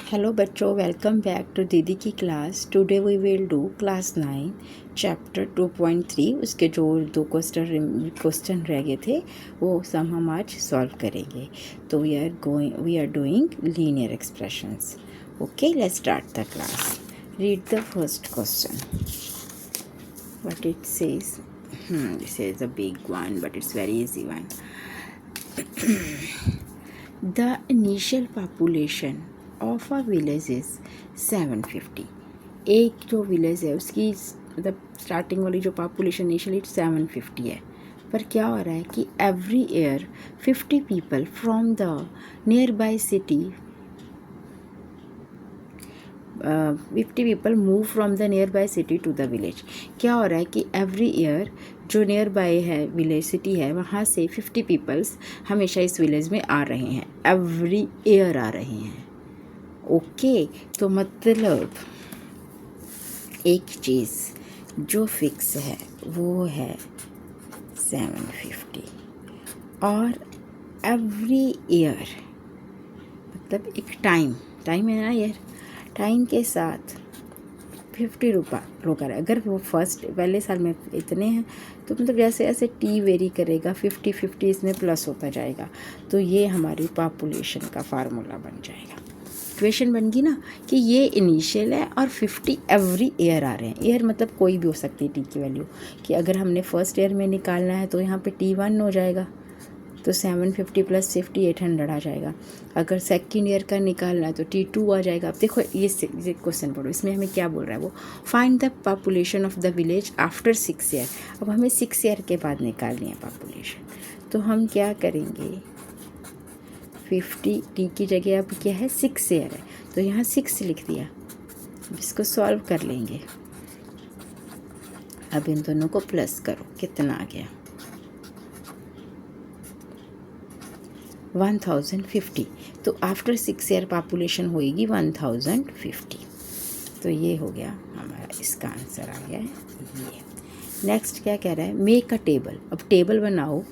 Hello बच्चों, welcome back to दीदी की class. Today we will do class 9 chapter 2.3। उसके जो दो क्वेश्चन रह गए थे वो सम हम आज सॉल्व करेंगे। तो we are doing linear expressions. Okay, let's start the class. Read the first question what it says. This is a big one but it's very easy one. The initial population of a village is 750. एक जो village है उसकी मतलब starting वाली जो population initially 750 है, पर क्या हो रहा है कि every year 50 people from the nearby city 50 people move from the nearby city to the village. क्या हो रहा है कि एवरी ईयर जो नियर बाई है विलेज सिटी है वहाँ से 50 पीपल्स हमेशा इस विलेज में आ रहे हैं, एवरी ईयर आ रहे हैं। ओके, तो मतलब एक चीज़ जो फिक्स है वो है 750 और एवरी ईयर मतलब एक टाइम है ना यार, टाइम के साथ 50 रुपये रोका है। अगर वो पहले साल में इतने हैं तो मतलब जैसे जैसे टी वेरी करेगा 50 इसमें प्लस होता जाएगा, तो ये हमारी पॉपुलेशन का फार्मूला बन जाएगा। इक्वेशन बन गई ना कि ये इनिशियल है और 50 एवरी ईयर आ रहे हैं। ईयर मतलब कोई भी हो सकती है टी की वैल्यू, कि अगर हमने फर्स्ट ईयर में निकालना है तो यहाँ पे T1 हो जाएगा, तो 750 प्लस 50 800 आ जाएगा। अगर सेकेंड ईयर का निकालना है तो T2 आ जाएगा। अब देखो ये क्वेश्चन पढ़ो, इसमें हमें क्या बोल रहा है वो, find the population of the village after 6 year. अब हमें 6 ईयर के बाद निकालनी है पॉपुलेशन, तो हम क्या करेंगे, 50 टी की जगह अब क्या है 6 ईयर है, तो यहाँ 6 लिख दिया। इसको सॉल्व कर लेंगे। अब इन दोनों को प्लस करो, कितना आ गया 1050। तो आफ्टर 6 ईयर पॉपुलेशन होएगी 1050। तो ये हो गया हमारा, इसका आंसर आ गया है ये। नेक्स्ट क्या कह रहा है, मेक अ टेबल। अब टेबल बनाओ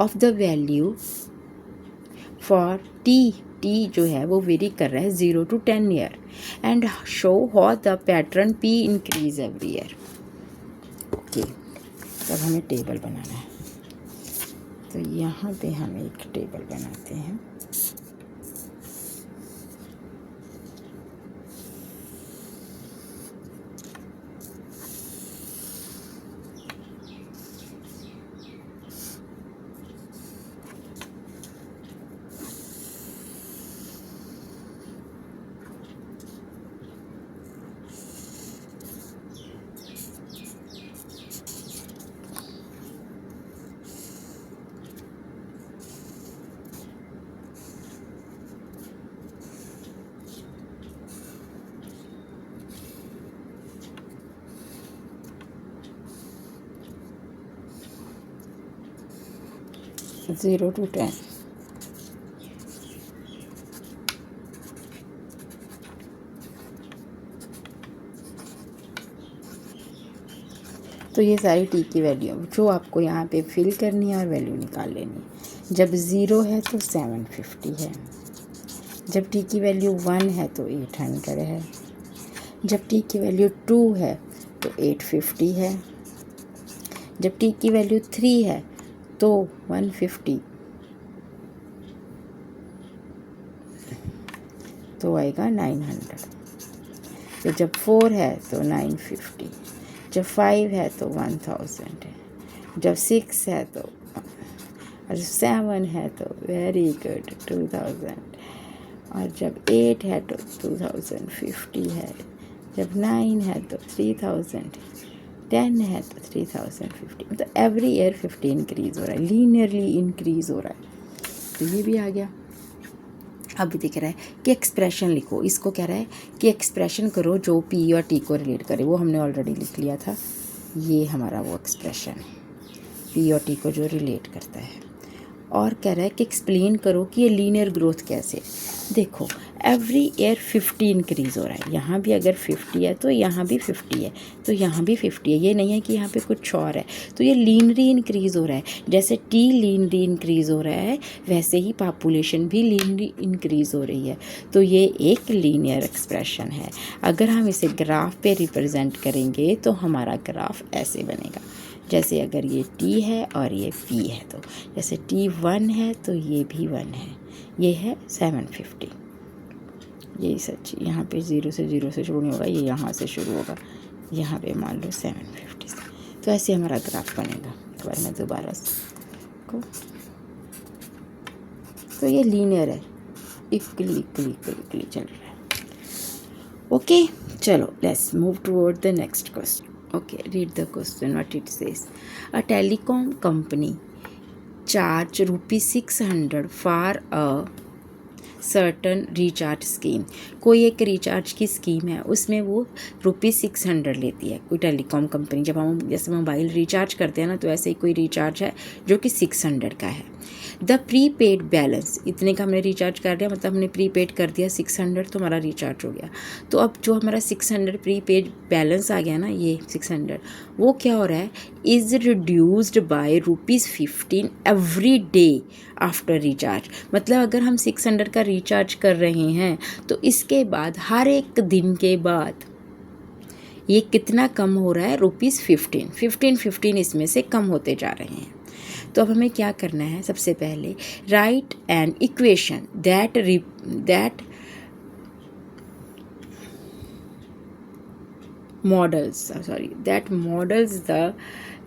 of the value for T जो है वो वेरी कर रहा है 0 to 10 year and show how the pattern P increase every year. Okay, तब हमें टेबल बनाना है, तो यहाँ पे हम एक टेबल बनाते हैं। Zero to 10। तो ये सारी टी की वैल्यू जो आपको यहाँ पे फिल करनी है और वैल्यू निकाल लेनी है। जब 0 है तो 750 है, जब टी की वैल्यू 1 है तो 800 है, जब टी की वैल्यू 2 है तो 850 है, जब टी की वैल्यू 3 है तो 150, तो आएगा 900। तो जब 4 है तो 950, जब 5 है तो 1000 है, जब 6 है तो, और 7 है तो वेरी गुड 2000, और जब 8 है तो 2050 है, जब 9 है तो 3000, 10 है तो 3050। मतलब एवरी ईयर 50 इंक्रीज़ हो रहा है, लीनियरली इंक्रीज़ हो रहा है। तो ये भी आ गया। अब दिख रहा है कि एक्सप्रेशन लिखो। इसको कह रहा है कि एक्सप्रेशन करो जो P और T को रिलेट करे, वो हमने ऑलरेडी लिख लिया था। ये हमारा वो एक्सप्रेशन P और T को जो रिलेट करता है। और कह रहा है कि एक्सप्लेन करो कि ये लीनियर ग्रोथ कैसे है। देखो, एवरी ईयर 50 इंक्रीज़ हो रहा है। यहाँ भी अगर 50 है तो यहाँ भी 50 है, तो यहाँ भी 50 है। ये नहीं है कि यहाँ पे कुछ और है। तो ये लीनरी इंक्रीज़ हो रहा है। जैसे टी लीनरी इंक्रीज़ हो रहा है, वैसे ही पॉपुलेशन भी लीनरी इंक्रीज़ हो रही है। तो ये एक लीनियर एक्सप्रेशन है। अगर हम इसे ग्राफ पे रिप्रेजेंट करेंगे तो हमारा ग्राफ ऐसे बनेगा। जैसे अगर ये t है और ये p है, तो जैसे t 1 है तो ये भी 1 है। ये है 750। यही सच, यहाँ पे 0 से शुरू नहीं होगा, ये यहाँ से शुरू होगा, यहाँ पे मान लो 750 से। तो ऐसे हमारा ग्राफ बनेगा। एक बार मैं दोबारा को, तो ये लीनियर है, इक्वली चल रहा है। ओके, चलो let's move toward the next question. Okay, read the question what it says. A telecom company charge ₹600 for a certain recharge scheme. कोई एक रिचार्ज की स्कीम है, उसमें वो ₹600 लेती है कोई टेलीकॉम कंपनी. जब हम जैसे मोबाइल रिचार्ज करते हैं ना, तो ऐसे ही कोई रिचार्ज है जो कि 600 का है. द प्रीपेड बैलेंस, इतने का हमने रिचार्ज कर दिया, मतलब हमने प्रीपेड कर दिया 600, तो हमारा रिचार्ज हो गया. तो अब जो हमारा 600 प्रीपेड बैलेंस आ गया ना, ये 600, वो क्या हो रहा है, is reduced by ₹15 every day after recharge. मतलब अगर हम 600 का रिचार्ज कर रहे हैं तो इसके बाद हर एक दिन के बाद ये कितना कम हो रहा है, ₹15 इसमें से कम होते जा रहे हैं. तो अब हमें क्या करना है, सबसे पहले write an equation that models the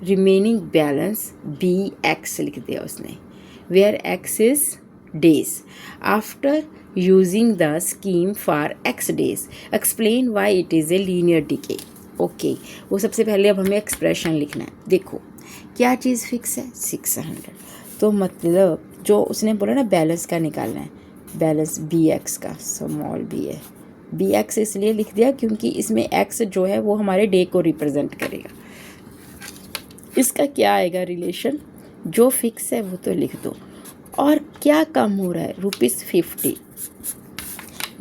remaining balance BX लिख दिया उसने, where X is days after using the scheme for X days. Explain why it is a linear decay. Okay, वो सबसे पहले अब हमें एक्सप्रेशन लिखना है. देखो क्या चीज़ फिक्स है, 600. तो मतलब जो उसने बोला ना बैलेंस का निकालना है, बैलेंस BX का, स्मॉल b है. BX इसलिए लिख दिया क्योंकि इसमें X जो है वो हमारे डे को रिप्रेजेंट करेगा. इसका क्या आएगा रिलेशन, जो फिक्स है वो तो लिख दो. और क्या कम हो रहा है, ₹50.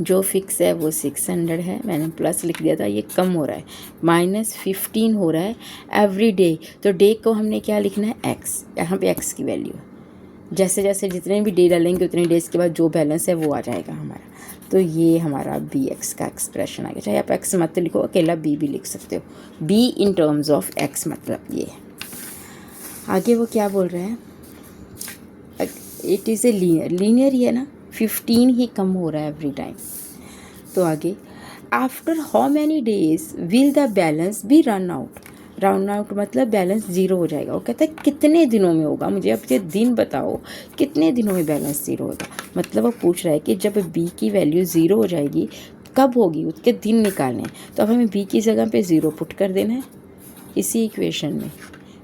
जो फिक्स है वो 600 है, मैंने प्लस लिख दिया था, ये कम हो रहा है, -15 हो रहा है एवरी डे. तो डे को हमने क्या लिखना है, X. यहाँ पे X की वैल्यू, जैसे जैसे जितने भी डे डालेंगे उतने डेज के बाद जो बैलेंस है वो आ जाएगा हमारा. तो ये हमारा BX का एक्सप्रेशन आ गया. चाहे आप X मत लिखो, अकेला B भी लिख सकते हो. B in terms of X मतलब ये है. आगे वो क्या बोल रहे हैं, इट इज़ ए लीनियर ही है ना, 15 ही कम हो रहा है एवरी टाइम. तो आगे, after how many days will the balance be run out. Run out मतलब बैलेंस ज़ीरो हो जाएगा. वो कहता है कितने दिनों में होगा, मुझे अब ये दिन बताओ कितने दिनों में बैलेंस ज़ीरो होगा. मतलब वो पूछ रहा है कि जब B की वैल्यू ज़ीरो हो जाएगी कब होगी, उसके दिन निकालने हैं. तो अब हमें B की जगह पे 0 पुट कर देना है इसी इक्वेशन में.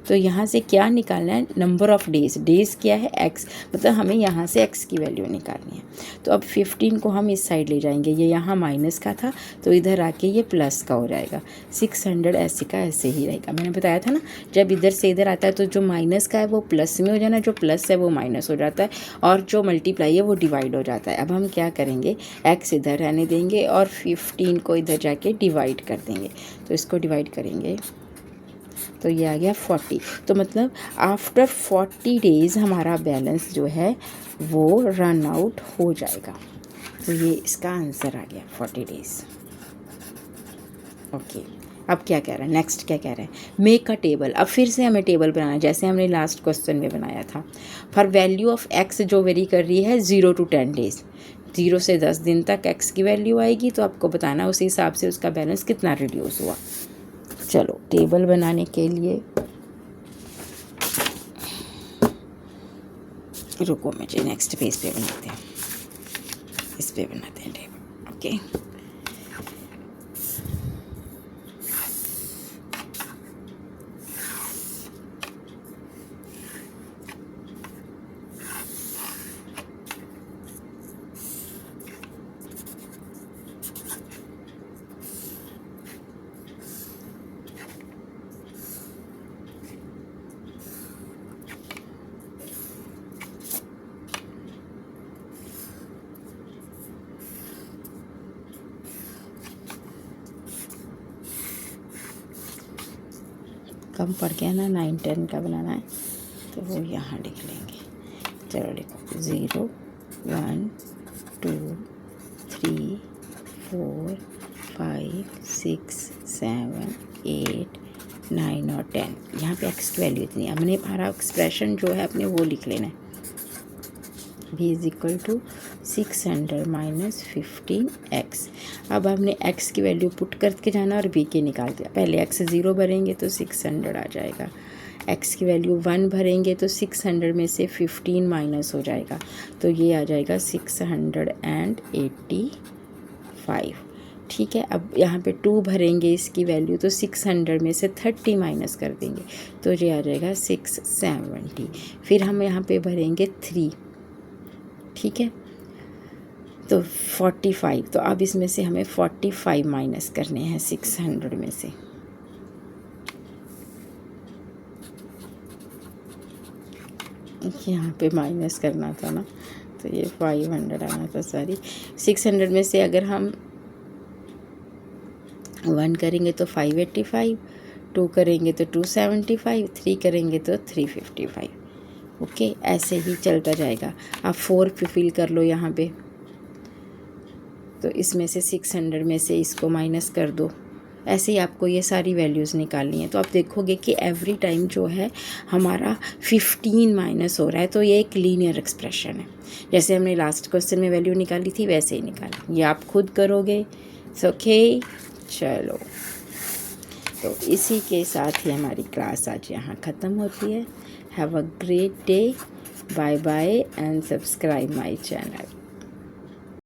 तो यहाँ से क्या निकालना है, नंबर ऑफ़ डेज़. डेज़ क्या है, X. मतलब हमें यहाँ से X की वैल्यू निकालनी है. तो अब 15 को हम इस साइड ले जाएंगे, ये यहाँ माइनस का था तो इधर आके ये प्लस का हो जाएगा. 600 ऐसे का ऐसे ही रहेगा. मैंने बताया था ना, जब इधर से इधर आता है तो जो माइनस का है वो प्लस में हो जाना, जो प्लस है वो माइनस हो जाता है, और जो मल्टीप्लाई है वो डिवाइड हो जाता है. अब हम क्या करेंगे, X इधर रहने देंगे और 15 को इधर जाके डिवाइड कर देंगे. तो इसको डिवाइड करेंगे तो ये आ गया 40. तो मतलब आफ्टर 40 डेज़ हमारा बैलेंस जो है वो रन आउट हो जाएगा. तो ये इसका आंसर आ गया 40 डेज़. ओके, अब क्या कह रहा है, नेक्स्ट क्या कह रहा है, मेक अ टेबल. अब फिर से हमें टेबल बनाना है जैसे हमने लास्ट क्वेश्चन में बनाया था. फॉर वैल्यू ऑफ X जो वेरी कर रही है 0 to 10 डेज़. 0 से 10 दिन तक X की वैल्यू आएगी, तो आपको बताना उसी हिसाब से उसका बैलेंस कितना रिड्यूस हुआ. चलो टेबल बनाने के लिए रुको, मुझे नेक्स्ट पेज पे बनाते हैं, इस पे बनाते हैं टेबल. ओके, कम पड़ गया ना, 9 10 का बनाना है तो वो यहाँ लिख लेंगे। चलो लिखो 0 1 2 3 4 5 6 7 8 9 और 10। यहाँ पे एक्स की वैल्यू इतनी, हमने हमारा एक्सप्रेशन जो है अपने वो लिख लेना है। b is equal to 600 minus 15x। अब हमने x की वैल्यू पुट करके जाना और b के निकाल दिया। पहले x 0 भरेंगे तो 600 आ जाएगा, x की वैल्यू 1 भरेंगे तो 600 में से 15 माइनस हो जाएगा तो ये आ जाएगा 685। ठीक है, अब यहाँ पे 2 भरेंगे इसकी वैल्यू तो 600 में से 30 माइनस कर देंगे तो ये आ जाएगा 670। फिर हम यहाँ पे भरेंगे 3, ठीक है, तो 45। तो अब इसमें से हमें 45 माइनस करने हैं 600 में से। यहाँ पे माइनस करना था ना, तो ये 500 आना था, सॉरी। 600 में से अगर हम 1 करेंगे तो 585, 2 करेंगे तो 275, 3 करेंगे तो 355। ओके, ऐसे ही चलता जाएगा। आप 4 पे फिल कर लो यहाँ पे, तो इसमें से 600 में से इसको माइनस कर दो। ऐसे ही आपको ये सारी वैल्यूज़ निकालनी है। तो आप देखोगे कि एवरी टाइम जो है हमारा 15 माइनस हो रहा है, तो ये एक लीनियर एक्सप्रेशन है। जैसे हमने लास्ट क्वेश्चन में वैल्यू निकाली थी वैसे ही निकाली, ये आप खुद करोगे। ओके, चलो, तो इसी के साथ ही हमारी क्लास आज यहाँ ख़त्म होती है। Have a great day, bye bye and subscribe my channel.